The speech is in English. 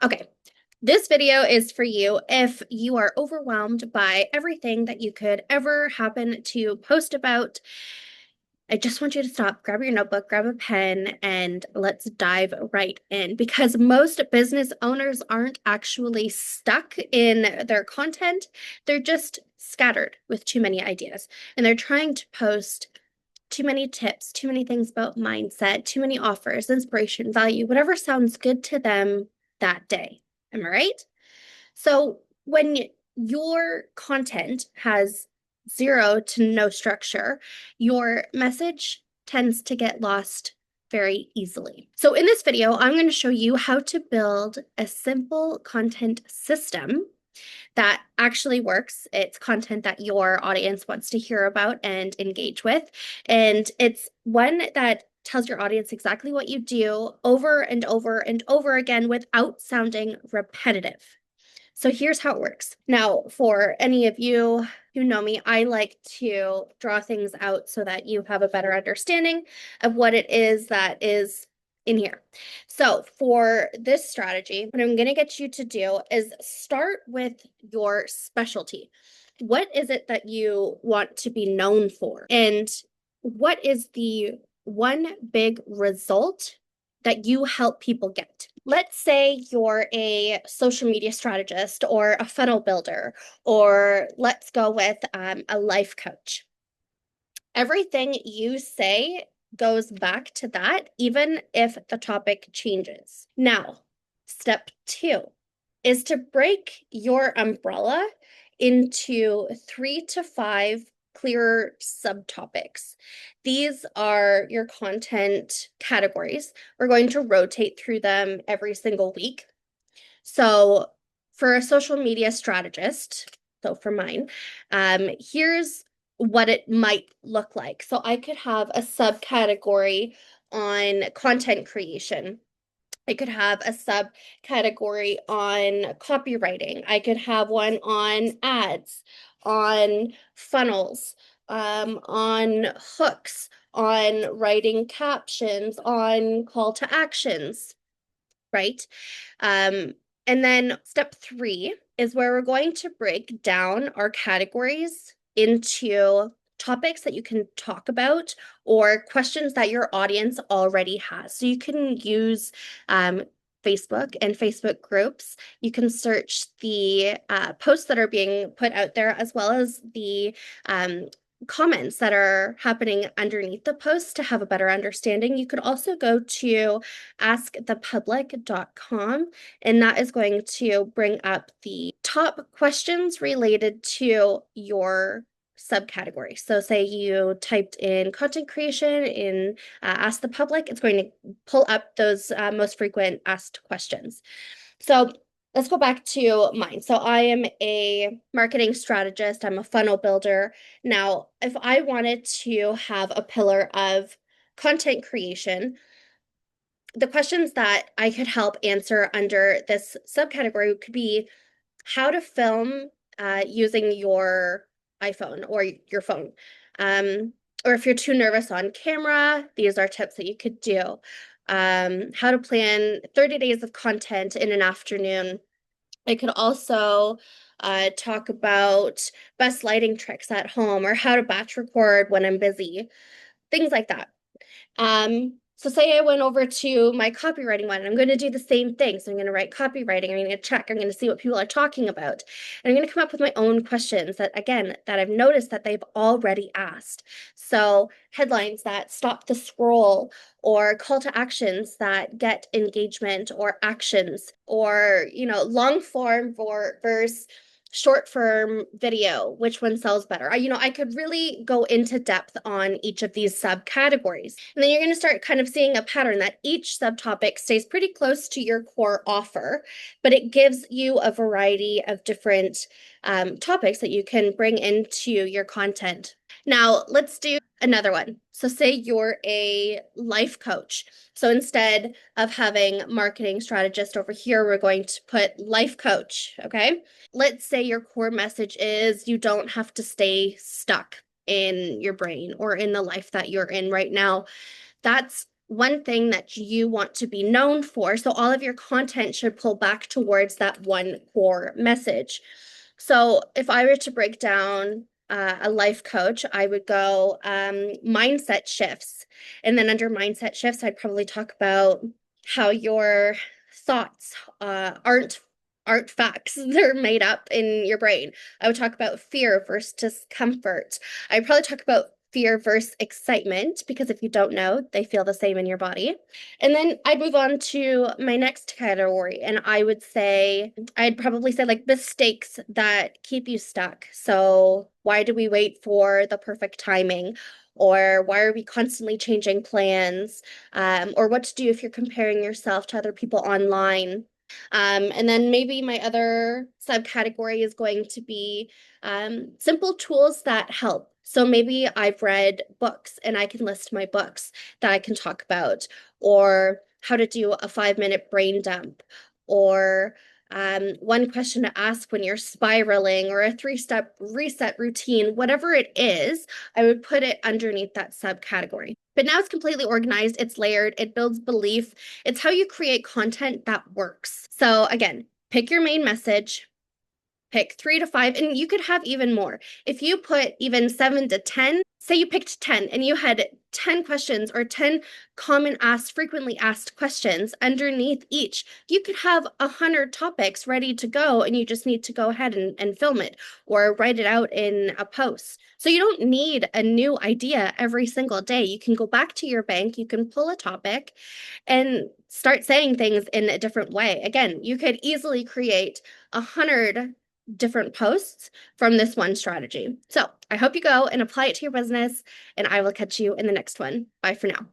Okay, this video is for you if you are overwhelmed by everything that you could ever happen to post about. I just want you to stop, grab your notebook, grab a pen, and let's dive right in because most business owners aren't actually stuck in their content. They're just scattered with too many ideas and they're trying to post too many tips, too many things about mindset, too many offers, inspiration, value, whatever sounds good to them that day. Am I right? So when your content has zero to no structure, your message tends to get lost very easily. So in this video, I'm going to show you how to build a simple content system that actually works. It's content that your audience wants to hear about and engage with. And it's one that tells your audience exactly what you do over and over and over again without sounding repetitive. So here's how it works. Now, for any of you who know me, I like to draw things out so that you have a better understanding of what it is that is in here. So for this strategy, what I'm going to get you to do is start with your specialty. What is it that you want to be known for? And what is the one big result that you help people get? Let's say you're a social media strategist or a funnel builder, or let's go with a life coach. Everything you say goes back to that, even if the topic changes. Now, step two is to break your umbrella into 3 to 5 clearer subtopics. These are your content categories. We're going to rotate through them every single week. So for a social media strategist, so for mine, here's what it might look like. So I could have a subcategory on content creation. I could have a subcategory on copywriting. I could have one on ads, on funnels, on hooks, on writing captions, on call to actions, right? Um, and then step 3 is where we're going to break down our categories into topics that you can talk about or questions that your audience already has. So you can use Facebook and Facebook groups. You can search the posts that are being put out there as well as the comments that are happening underneath the post to have a better understanding. You could also go to askthepublic.com, and that is going to bring up the top questions related to your subcategory. So say you typed in content creation in Ask the Public, it's going to pull up those most frequent asked questions. So let's go back to mine. So I am a marketing strategist. I'm a funnel builder. Now, if I wanted to have a pillar of content creation, the questions that I could help answer under this subcategory could be how to film using your iPhone or your phone. Or if you're too nervous on camera, these are tips that you could do. How to plan 30 days of content in an afternoon. I could also talk about best lighting tricks at home or how to batch record when I'm busy, things like that. So say I went over to my copywriting one, and I'm going to do the same thing. So I'm going to write copywriting, I'm going to check, I'm going to see what people are talking about. And I'm going to come up with my own questions that, again, that I've noticed that they've already asked. So headlines that stop the scroll, or call to actions that get engagement or actions, or, long form versus short form video, which one sells better? I could really go into depth on each of these subcategories. And then you're going to start kind of seeing a pattern that each subtopic stays pretty close to your core offer, but it gives you a variety of different topics that you can bring into your content. Now, let's do another one. So say you're a life coach. So instead of having marketing strategist over here, we're going to put life coach, okay? Let's say your core message is you don't have to stay stuck in your brain or in the life that you're in right now. That's one thing that you want to be known for. So all of your content should pull back towards that one core message. So if I were to break down a life coach, I would go mindset shifts. And then under mindset shifts, I'd probably talk about how your thoughts aren't facts. They're made up in your brain. I would talk about fear versus discomfort. I'd probably talk about fear versus excitement, because if you don't know, they feel the same in your body. And then I'd move on to my next category, and I'd probably say like mistakes that keep you stuck. So why do we wait for the perfect timing? Or why are we constantly changing plans? Or what to do if you're comparing yourself to other people online? And then maybe my other subcategory is going to be simple tools that help. So maybe I've read books and I can list my books that I can talk about, or how to do a 5 minute brain dump, or one question to ask when you're spiraling, or a 3 step reset routine, whatever it is, I would put it underneath that subcategory. But now it's completely organized, it's layered, it builds belief. It's how you create content that works. So again, pick your main message, pick 3 to 5, and you could have even more. If you put even 7 to 10, say you picked 10 and you had 10 questions or 10 common asked, frequently asked questions underneath each, you could have 100 topics ready to go, and you just need to go ahead and film it or write it out in a post. So you don't need a new idea every single day. You can go back to your bank, you can pull a topic and start saying things in a different way. Again, you could easily create 100 different posts from this one strategy. So I hope you go and apply it to your business, and I will catch you in the next one. Bye for now.